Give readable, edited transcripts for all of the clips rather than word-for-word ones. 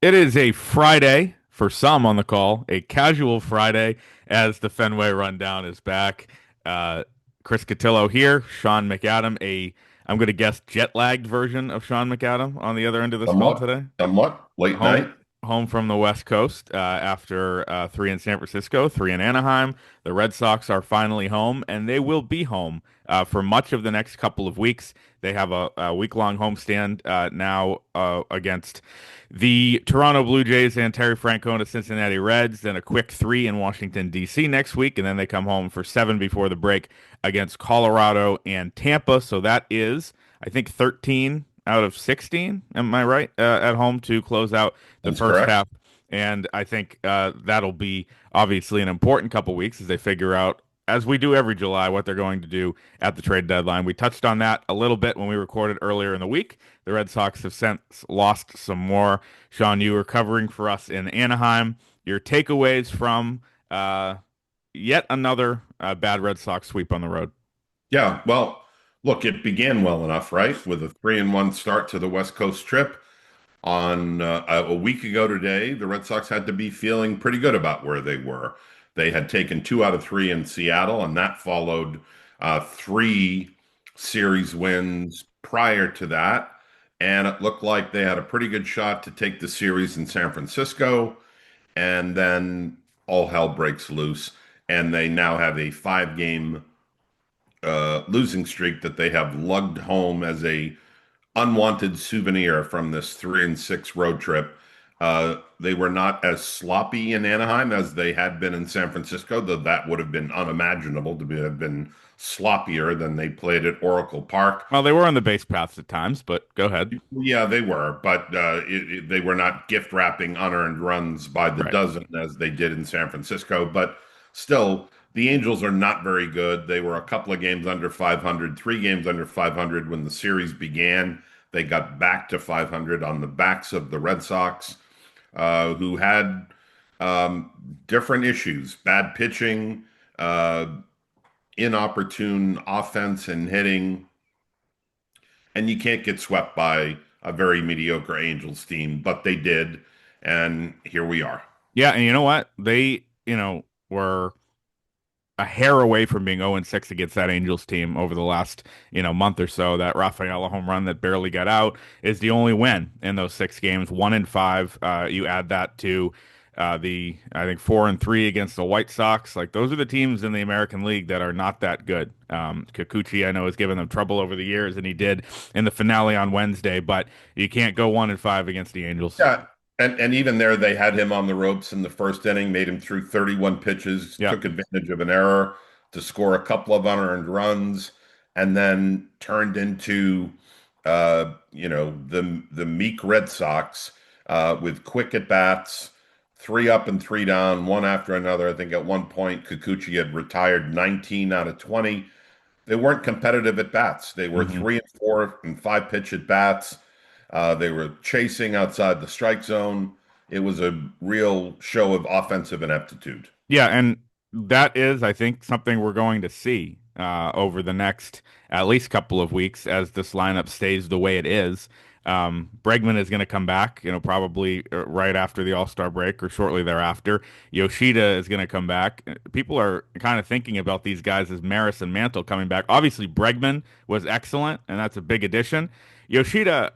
It is a Friday for some on the call, a casual Friday as the Fenway Rundown is back. Uh, Chris Cotillo here, Sean McAdam, I'm going to guess jet lagged version of Sean McAdam on the other end of this call Somewhat, today. somewhat late Home night. home from the West Coast after three in San Francisco, three in Anaheim. The Red Sox are finally home, and they will be home for much of the next couple of weeks. They have a week-long homestand now against the Toronto Blue Jays and Terry Francona Cincinnati Reds, then a quick three in Washington, D.C. next week, and then they come home for seven before the break against Colorado and Tampa. So that is, I think, 13 out of 16. Am I right? At home to close out the That's first correct. half. And I think that'll be obviously an important couple weeks as they figure out, as we do every July, what they're going to do at the trade deadline. We touched on that a little bit when we recorded earlier in the week. The Red Sox have since lost some more. Sean, you were covering for us in Anaheim. Your takeaways from yet another bad Red Sox sweep on the road. Yeah, well, look, it began well enough, right? With a 3-1 start to the West Coast trip. On a week ago today, the Red Sox had to be feeling pretty good about where they were. They had taken 2 out of 3 in Seattle, and that followed three series wins prior to that. And it looked like they had a pretty good shot to take the series in San Francisco. And then all hell breaks loose, and they now have a 5-game losing streak that they have lugged home as a unwanted souvenir from this 3-6 road trip. They were not as sloppy in Anaheim as they had been in San Francisco, though that would have been unimaginable have been sloppier than they played at Oracle Park. Well, they were on the base paths at times, but go ahead. Yeah, they were, but they were not gift wrapping unearned runs by the Right. dozen as they did in San Francisco. But still, the Angels are not very good. They were a couple of games under 500, 3 games under 500 when the series began. They got back to 500 on the backs of the Red Sox, who had um, different issues, bad pitching, uh, inopportune offense and hitting, and you can't get swept by a very mediocre Angels team, but they did, and here we are. Yeah, and you know what? They, were a hair away from being 0-6 against that Angels team over the last, month or so. That Rafaela home run that barely got out is the only win in those 6 games, 1-5. You add that to the, I think, 4-3 against the White Sox. Like those are the teams in the American League that are not that good. Kikuchi, I know, has given them trouble over the years, and he did in the finale on Wednesday. But you can't go 1-5 against the Angels. Yeah, and even there, they had him on the ropes in the first inning, made him through 31 pitches, Yeah. took advantage of an error to score a couple of unearned runs, and then turned into, the meek Red Sox with quick at bats, 3 up and 3 down, one after another. I think at one point Kikuchi had retired 19 out of 20. They weren't competitive at bats. They were hmm 3 and 4 and 5 pitch at bats. They were chasing outside the strike zone. It was a real show of offensive ineptitude. Yeah, and that is, I think, something we're going to see over the next at least couple of weeks as this lineup stays the way it is. Bregman is going to come back, probably right after the All-Star break or shortly thereafter. Yoshida is going to come back. People are kind of thinking about these guys as Maris and Mantle coming back. Obviously, Bregman was excellent, and that's a big addition. Yoshida,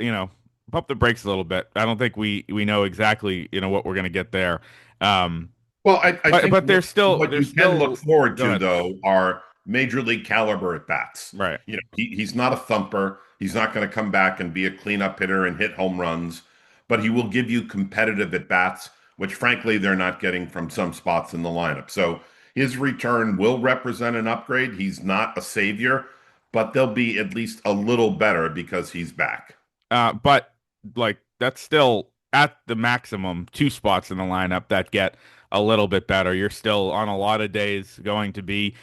pump the brakes a little bit. I don't think we know exactly, what we're going to get there. Um, Well, I but think but there's still what there's you can look still forward go to, ahead. though, are major league caliber at bats. Right. He's not a thumper. He's not going to come back and be a cleanup hitter and hit home runs, but he will give you competitive at bats, which frankly they're not getting from some spots in the lineup. So his return will represent an upgrade. He's not a savior, but they'll be at least a little better because he's back. But like that's still at the maximum two spots in the lineup that get a little bit better. You're still on a lot of days going to be,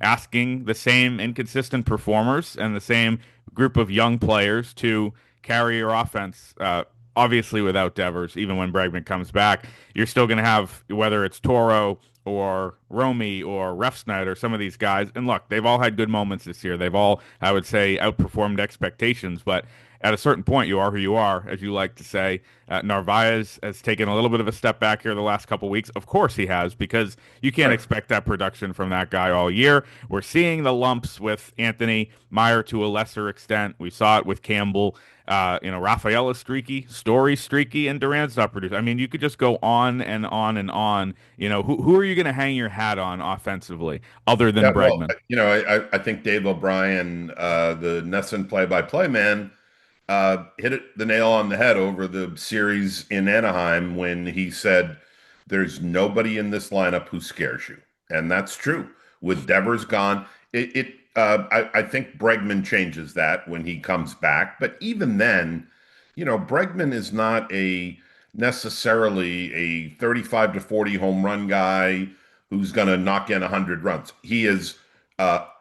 asking the same inconsistent performers and the same group of young players to carry your offense. Obviously, without Devers, even when Bregman comes back, you're still going to have whether it's Toro or Romy or Refsnyder or some of these guys. And look, they've all had good moments this year. They've all, I would say, outperformed expectations. But at a certain point, you are who you are, as you like to say. Narvaez has taken a little bit of a step back here the last couple weeks. Of course he has, because you can't Right. expect that production from that guy all year. We're seeing the lumps with Anthony Meyer to a lesser extent. We saw it with Campbell. Rafael is streaky, Story's streaky, and Duran's not produced. I mean, you could just go on and on and on. Who are you going to hang your hat on offensively other than Yeah, well, Bregman? I think Dave O'Brien, the Nesson play-by-play man, hit the nail on the head over the series in Anaheim when he said, "There's nobody in this lineup who scares you," and that's true. With Devers gone, I think Bregman changes that when he comes back. But even then, Bregman is not a necessarily a 35 to 40 home run guy who's going to knock in 100 runs. He is,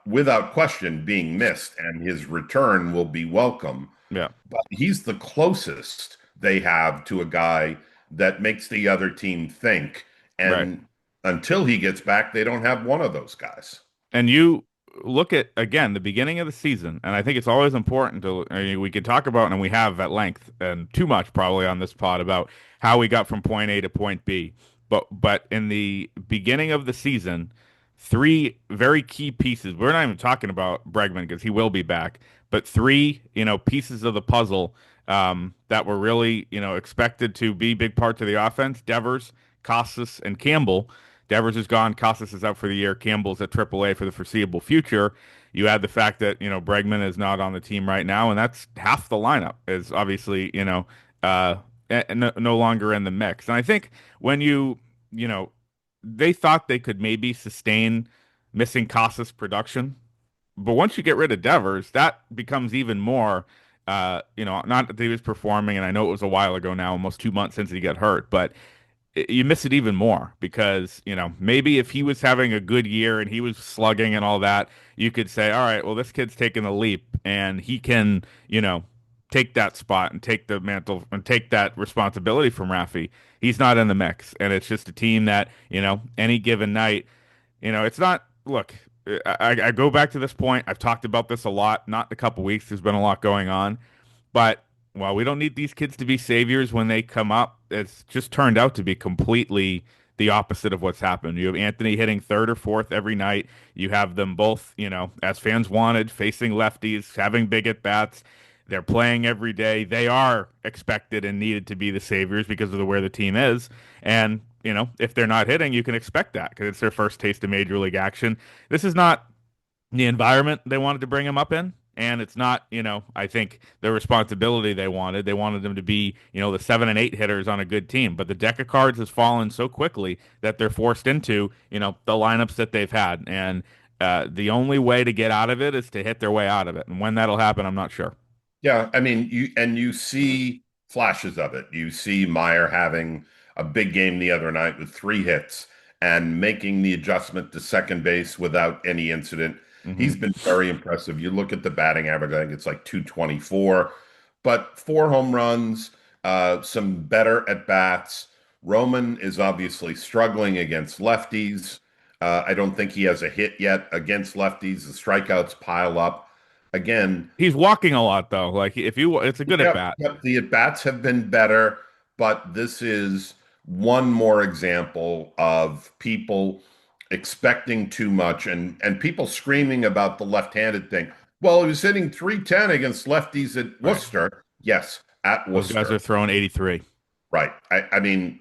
without question, being missed, and his return will be welcome. Yeah, But he's the closest they have to a guy that makes the other team think. right. And until he gets back, they don't have one of those guys. And you look at again the beginning of the season, and I think it's always important to. I mean, we could talk about, and we have at length and too much probably on this pod about how we got from point A to point B. But in the beginning of the season, three very key pieces. We're not even talking about Bregman because he will be back, but three pieces of the puzzle that were really expected to be big parts of the offense: Devers, Costas, and Campbell. Devers is gone. Costas is out for the year. Campbell's at AAA for the foreseeable future. You add the fact that Bregman is not on the team right now, and that's half the lineup is obviously no longer in the mix. And I think when you know they thought they could maybe sustain missing Costas production, but once you get rid of Devers, that becomes even more. Not that he was performing, and I know it was a while ago now, almost 2 months since he got hurt, but you miss it even more because, maybe if he was having a good year and he was slugging and all that, you could say, all right, well, this kid's taking the leap and he can, take that spot and take the mantle and take that responsibility from Rafi. He's not in the mix. And it's just a team that, any given night, it's not, look, I go back to this point. I've talked about this a lot, not in a couple weeks. There's been a lot going on. But well, we don't need these kids to be saviors when they come up. It's just turned out to be completely the opposite of what's happened. You have Anthony hitting third or fourth every night. You have them both, as fans wanted, facing lefties, having big at bats. They're playing every day. They are expected and needed to be the saviors because of where the team is. And, if they're not hitting, you can expect that because it's their first taste of major league action. This is not the environment they wanted to bring him up in. And it's not, I think the responsibility they wanted. They wanted them to be, the 7 and 8 hitters on a good team. But the deck of cards has fallen so quickly that they're forced into, the lineups that they've had. And the only way to get out of it is to hit their way out of it. And when that'll happen, I'm not sure. Yeah, I mean, you see flashes of it. You see Meyer having a big game the other night with 3 hits and making the adjustment to second base without any incident. Hmm. He's been very impressive. You look at the batting average, I think it's like 224, but 4 home runs, some better at bats. Roman is obviously struggling against lefties. I don't think he has a hit yet against lefties. The strikeouts pile up. Again, He's walking a lot though. Like if you, it's a good at yep, bat. yep. The at-bats have been better, but this is one more example of people expecting too much and people screaming about the left-handed thing. Well, he was hitting 310 against lefties at Right. Worcester. Yes, at Those guys Worcester. are throwing 83. Right. I mean,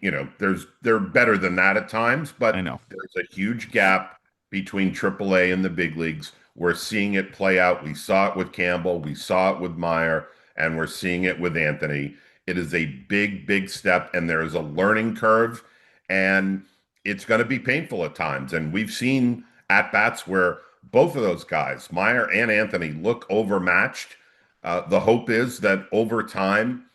they're better than that at times, I but know. there's a huge gap between AAA and the big leagues. We're seeing it play out. We saw it with Campbell, we saw it with Meyer, and we're seeing it with Anthony. It is a big, big step, and there is a learning curve, and it's going to be painful at times. And we've seen at bats where both of those guys, Meyer and Anthony, look overmatched. The hope is that over time,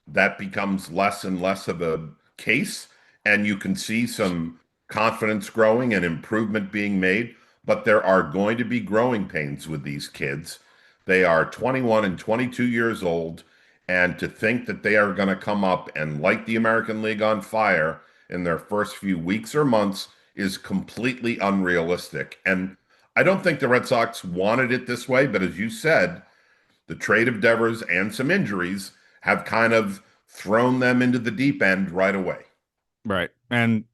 that becomes less and less of a case, and you can see some confidence growing and improvement being made. But there are going to be growing pains with these kids. They are 21 and 22 years old, and to think that they are going to come up and light the American League on fire in their first few weeks or months is completely unrealistic. And I don't think the Red Sox wanted it this way, but as you said, The trade of Devers and some injuries have kind of thrown them into the deep end right away. Right. And,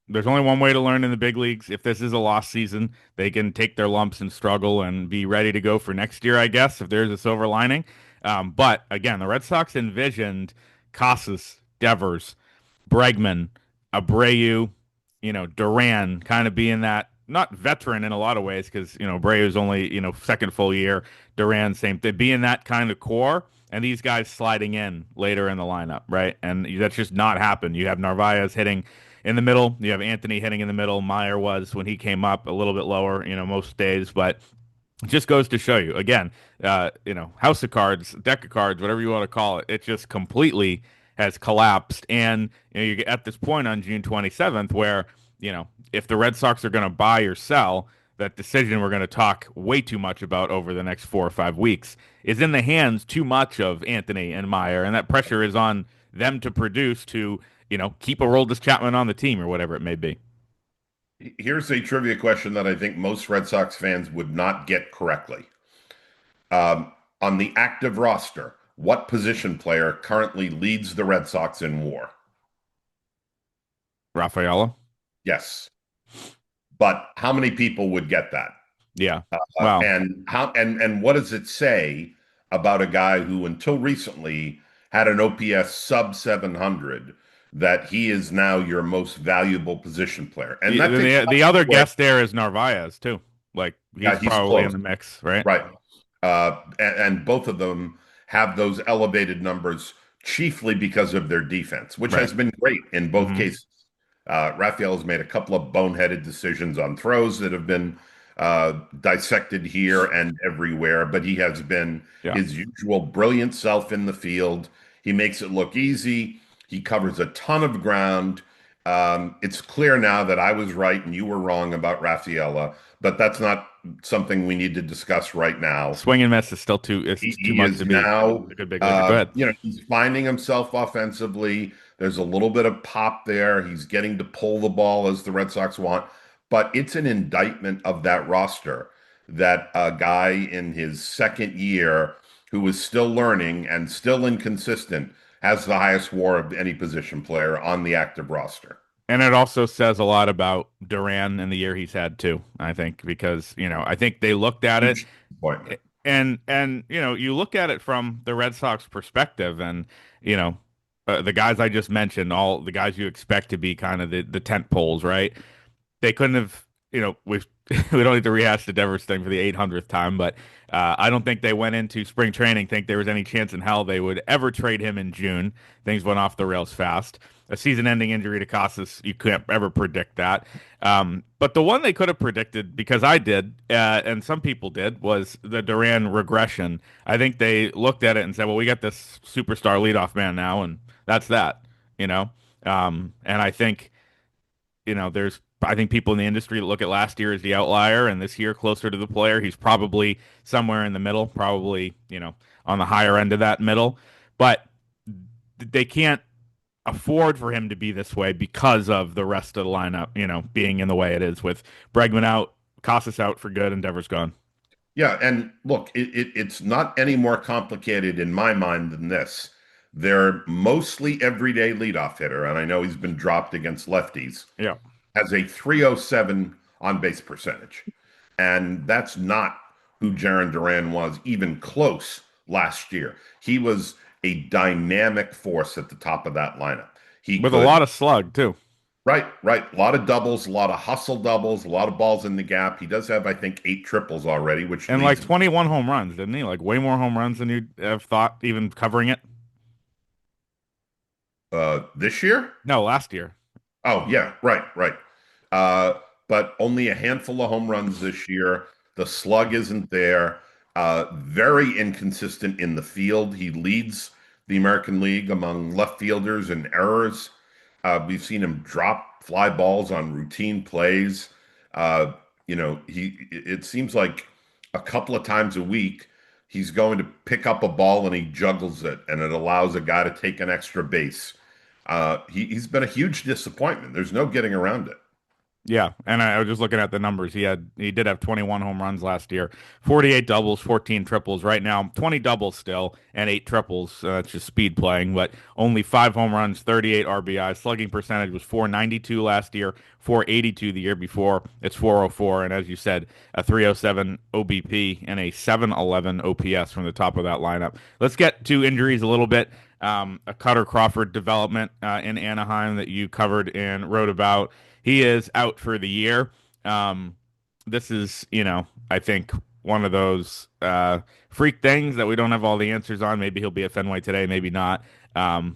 there's only one way to learn in the big leagues. If this is a lost season, they can take their lumps and struggle and be ready to go for next year, I guess, if there's a silver lining. But again, the Red Sox envisioned Casas, Devers, Bregman, Abreu, Duran kind of being that not veteran in a lot of ways because Abreu's only second full year, Duran same thing, being that kind of core, and these guys sliding in later in the lineup, right? And that's just not happened. You have Narvaez hitting in the middle, you have Anthony hitting in the middle. Meyer was when he came up a little bit lower, most days, but it just goes to show you again, house of cards, deck of cards, whatever you want to call it. It just completely has collapsed, and you're at this point on June 27th where if the Red Sox are going to buy or sell, that decision we're going to talk way too much about over the next 4 or 5 weeks is in the hands too much of Anthony and Meyer, and that pressure is on them to produce to keep a Aroldis Chapman on the team or whatever it may be. Here's a trivia question that I think most Red Sox fans would not get correctly. On the active roster, what position player currently leads the Red Sox in WAR? Rafaela. Yes, but how many people would get that? Yeah. Wow. And what does it say about a guy who until recently had an OPS sub 700 that he is now your most valuable position player? And The, that takes a the, lot the of other away. guest there is Narvaez too. Like he's Yeah, he's probably in close. the mix, right? Right. And both of them have those elevated numbers chiefly because of their defense, which Right. has been great in both Hmm. cases. Raphael has made a couple of boneheaded decisions on throws that have been dissected here and everywhere, but he has been Yeah. his usual brilliant self in the field. He makes it look easy. He covers a ton of ground. It's clear now that I was right and you were wrong about Rafaela, but that's not something we need to discuss right now. Swing and miss is still too it's too He much is to be now, a good big leaguer. Go ahead. he's finding himself offensively. There's a little bit of pop there. He's getting to pull the ball as the Red Sox want, but it's an indictment of that roster that a guy in his second year who is still learning and still inconsistent has the highest WAR of any position player on the active roster. And it also says a lot about Duran and the year he's had too, I think, because, I think they looked at it Huge disappointment. and you look at it from the Red Sox perspective and, you know, the guys I just mentioned, all the guys you expect to be kind of the tent poles, right? They couldn't have, we don't need to rehash the Devers thing for the 800th time, but I don't think they went into spring training think there was any chance in hell they would ever trade him in June. Things went off the rails fast. A season-ending injury to Casas, you can't ever predict that. But the one they could have predicted, because I did, and some people did, was the Duran regression. I think they looked at it and said, "Well, we got this superstar leadoff man now, and that's that." You know, and I think there's I think people in the industry that look at last year as the outlier and this year closer to the player. He's probably somewhere in the middle, probably, on the higher end of that middle. But they can't afford for him to be this way because of the rest of the lineup, being in the way it is with Bregman out, Casas out for good, and Devers gone. Yeah, and look, it's not any more complicated in my mind than this. They're mostly everyday leadoff hitter, and I know he's been dropped against lefties, Yeah. has a 307 on base percentage. And that's not who Jarren Duran was, even close last year. He was a dynamic force at the top of that lineup. He With a could lot of slug, too. Right, right. A lot of doubles, a lot of hustle doubles, a lot of balls in the gap. He does have, I think, 8 triples already, which And like leads 21 home runs, didn't he? Like way more home runs than you'd have thought, even covering it. this year. No, last year. Oh, yeah, right, right. Uh, but only a handful of home runs this year. The slug isn't there. Very inconsistent in the field. He leads the American League among left fielders in errors. We've seen him drop fly balls on routine plays. It seems like a couple of times a week he's going to pick up a ball and he juggles it, and it allows a guy to take an extra base. He's been a huge disappointment. There's no getting around it. Yeah, and I was just looking at the numbers. He did have 21 home runs last year, 48 doubles, 14 triples. Right now, 20 doubles still and 8 triples. That's just speed playing, but only 5 home runs, 38 RBI. Slugging percentage was 492 last year, 482 the year before. It's 404, and as you said, a 307 OBP and a 711 OPS from the top of that lineup. Let's get to injuries a little bit. A Cutter Crawford development in Anaheim that you covered and wrote about. He is out for the year. Um, this is, I think one of those freak things that we don't have all the answers on. Maybe he'll be at Fenway today, maybe not. I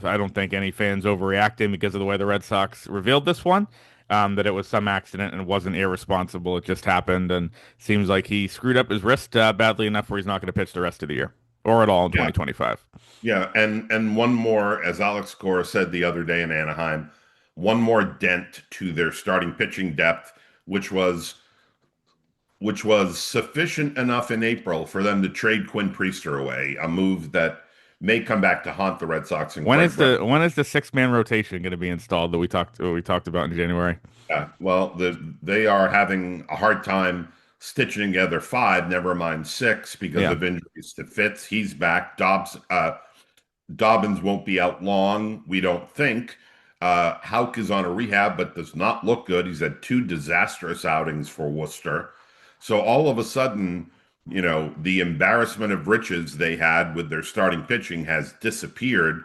don't think any fans overreacting because of the way the Red Sox revealed this one. That it was some accident and it wasn't irresponsible. It just happened, and seems like he screwed up his wrist badly enough where he's not going to pitch the rest of the year or at all in Yeah. 2025. Yeah, and one more, as Alex Cora said the other day in Anaheim, one more dent to their starting pitching depth, which was which was sufficient enough in April for them to trade Quinn Priester away, a move that may come back to haunt the Red Sox and When Craig is Breslow. the 6-man rotation going to be installed that we talked about in January? Yeah, well, they are having a hard time stitching together five, never mind six, because Yeah. of injuries to Fitz. He's back. Dobbins won't be out long, we don't think. Hauk is on a rehab, but does not look good. He's had two disastrous outings for Worcester. So all of a sudden, the embarrassment of riches they had with their starting pitching has disappeared.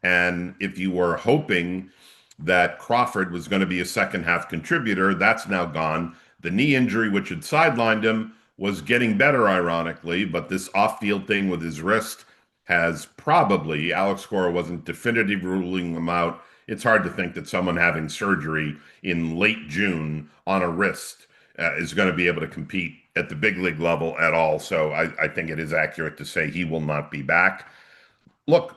And if you were hoping that Crawford was going to be a second half contributor, that's now gone. The knee injury, which had sidelined him, was getting better, ironically, but this off field thing with his wrist has probably, Alex Cora wasn't definitive ruling them out. It's hard to think that someone having surgery in late June on a wrist is going to be able to compete at the big league level at all. So I think it is accurate to say he will not be back. Look,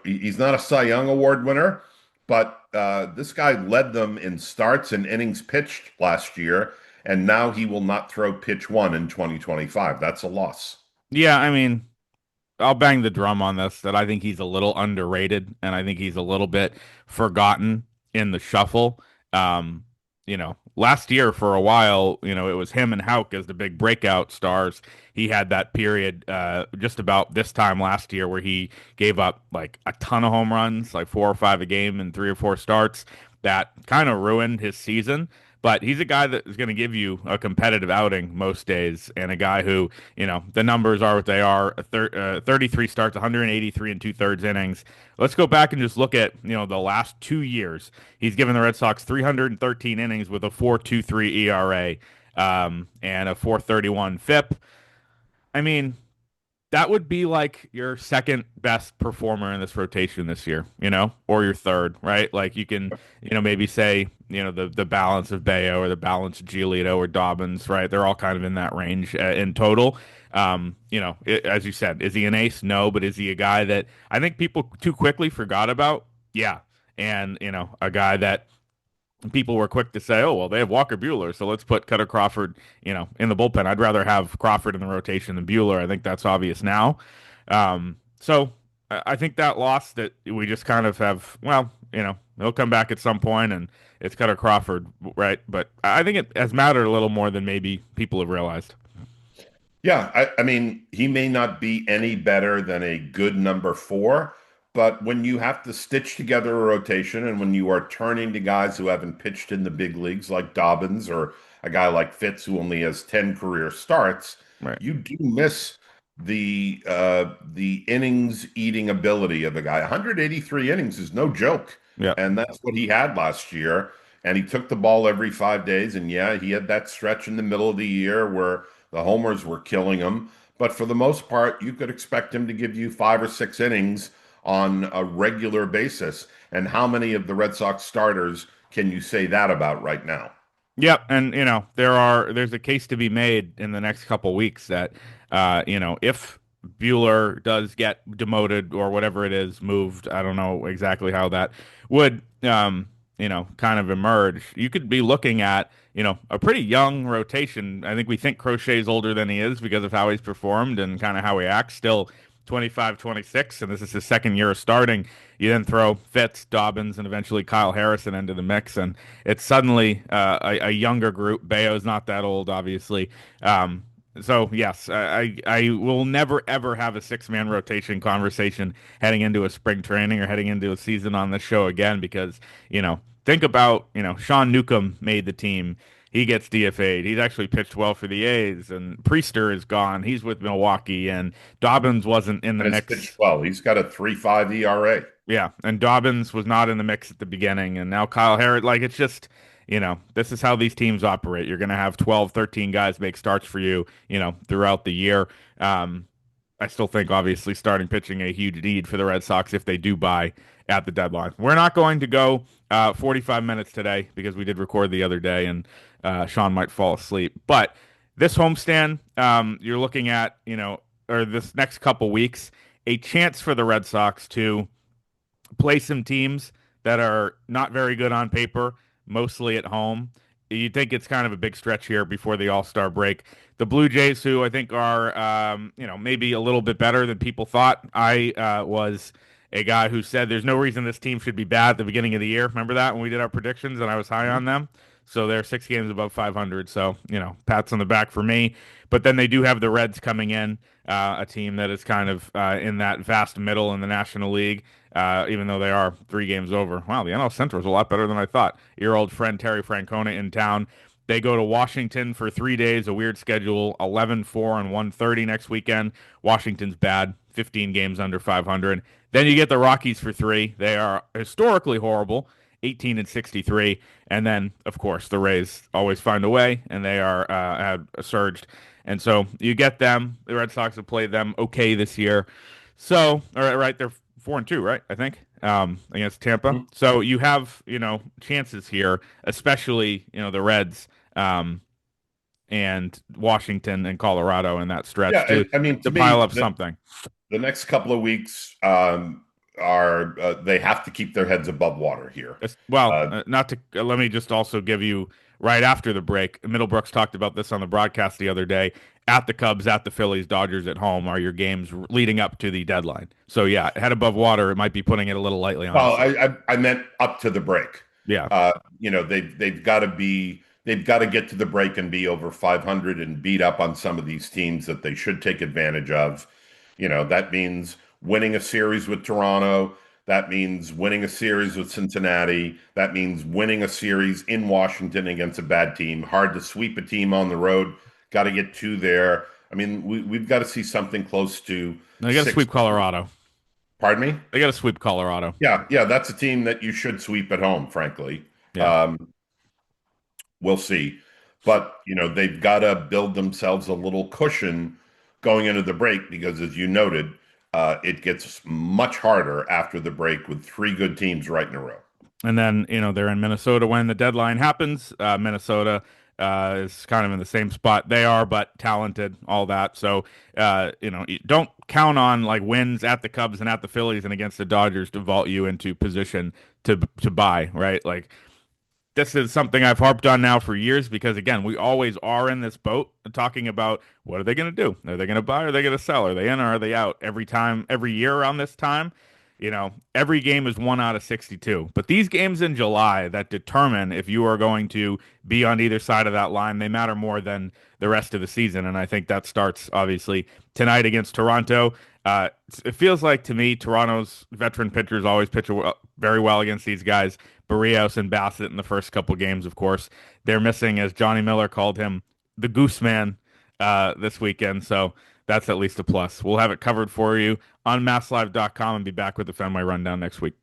he's not a Cy Young Award winner, but this guy led them in starts and innings pitched last year, and now he will not throw pitch one in 2025. That's a loss. Yeah, I mean, I'll bang the drum on this that I think he's a little underrated and I think he's a little bit forgotten in the shuffle. Last year for a while, it was him and Hauk as the big breakout stars. He had that period just about this time last year where he gave up like a ton of home runs, like 4 or 5 a game in 3 or 4 starts. That kind of ruined his season. But he's a guy that is going to give you a competitive outing most days, and a guy who, the numbers are what they are. 33 starts, 183 and 2/3 innings. Let's go back and just look at, the last 2 years. He's given the Red Sox 313 innings with a 4.23 ERA, and a 4.31 FIP. I mean, that would be like your second best performer in this rotation this year, or your third, right? Like you can, maybe say, the balance of Bayo or the balance of Giolito or Dobbins, right? They're all kind of in that range in total. As you said, is he an ace? No, but is he a guy that I think people too quickly forgot about? Yeah. And, a guy that people were quick to say, "Oh, well, they have Walker Buehler, so let's put Kutter Crawford, in the bullpen." I'd rather have Crawford in the rotation than Buehler. I think that's obvious now. So I think that loss that we just kind of have, well, he'll come back at some point, and it's Kutter Crawford, right? But I think it has mattered a little more than maybe people have realized. Yeah, I mean, he may not be any better than a good number four, but when you have to stitch together a rotation and when you are turning to guys who haven't pitched in the big leagues like Dobbins or a guy like Fitz who only has 10 career starts, Right. you do miss the innings eating ability of the guy. 183 innings is no joke. Yeah. And that's what he had last year. And he took the ball every 5 days. And yeah, he had that stretch in the middle of the year where the homers were killing him. But for the most part, you could expect him to give you 5 or 6 innings on a regular basis. And how many of the Red Sox starters can you say that about right now? Yep, and there's a case to be made in the next couple weeks that if Bueller does get demoted or whatever it is, moved, I don't know exactly how that would kind of emerge. You could be looking at, a pretty young rotation. I think we think Crochet's older than he is because of how he's performed and kind of how he acts. Still 25, 26, and this is his second year of starting. You then throw Fitz, Dobbins, and eventually Kyle Harrison into the mix, and it's suddenly a younger group. Bayo's not that old, obviously. So yes, I will never ever have a six-man rotation conversation heading into a spring training or heading into a season on this show again because think about Sean Newcomb made the team. He gets DFA'd. He's actually pitched well for the A's, and Priester is gone. He's with Milwaukee, and Dobbins wasn't in the And it's pitched mix. well. He's got a 3.5 ERA. Yeah, and Dobbins was not in the mix at the beginning, and now Kyle Harris. Like it's just, this is how these teams operate. You're going to have 12, 13 guys make starts for you, throughout the year. I still think obviously starting pitching a huge need for the Red Sox if they do buy at the deadline. We're not going to go 45 minutes today because we did record the other day, and Sean might fall asleep. But this homestand, you're looking at, or this next couple weeks, a chance for the Red Sox to play some teams that are not very good on paper, mostly at home. You think it's kind of a big stretch here before the All-Star break. The Blue Jays, who I think are, maybe a little bit better than people thought. I was a guy who said there's no reason this team should be bad at the beginning of the year. Remember that when we did our predictions and I was high on them? So they're 6 games above 500. So, pats on the back for me. But then they do have the Reds coming in, a team that is kind of in that vast middle in the National League, even though they are 3 games over. Wow, the NL Central is a lot better than I thought. Your old friend Terry Francona in town. They go to Washington for 3 days, a weird schedule, 11-4 and 130 next weekend. Washington's bad, 15 games under 500. Then you get the Rockies for 3. They are historically horrible, 18 and 63. And then, of course, the Rays always find a way, and they are had surged. And so you get them. The Red Sox have played them okay this year. So, all right, right, they're 4-2, right? I think against Tampa. Mhm. So you have chances here, especially the Reds and Washington and Colorado in that stretch Yeah, to I mean, to to pile me, up something. the next couple of weeks are they have to keep their heads above water here. Well, Uh, not to let me just also give you right after the break. Middlebrooks talked about this on the broadcast the other day. At the Cubs, at the Phillies, Dodgers at home are your games leading up to the deadline. So yeah, head above water. It might be putting it a little lightly, well, honestly. I meant up to the break. Yeah, They've got to get to the break and be over 500 and beat up on some of these teams that they should take advantage of. That means winning a series with Toronto. That means winning a series with Cincinnati. That means winning a series in Washington against a bad team. Hard to sweep a team on the road. Got to get two there. I mean, we've got to see something close to they got to six. sweep Colorado. Pardon me? They got to sweep Colorado. Yeah, yeah, that's a team that you should sweep at home, frankly. Yeah. Um, we'll see. But, they've got to build themselves a little cushion going into the break because, as you noted, it gets much harder after the break with three good teams right in a row. And then, they're in Minnesota when the deadline happens. Minnesota is kind of in the same spot they are, but talented, all that. So, you don't count on like wins at the Cubs and at the Phillies and against the Dodgers to vault you into position to buy, right? Like this is something I've harped on now for years because again, we always are in this boat talking about what are they going to do? Are they going to buy? Or are they going to sell? Are they in or are they out? Every time, every year around this time, every game is 1 out of 62. But these games in July that determine if you are going to be on either side of that line, they matter more than the rest of the season. And I think that starts obviously tonight against Toronto. It feels like to me, Toronto's veteran pitchers always pitch very well against these guys. Barrios and Bassett in the first couple games, of course. They're missing, as Johnny Miller called him, the Goose Man this weekend. So that's at least a plus. We'll have it covered for you on MassLive.com and be back with the Fenway Rundown next week.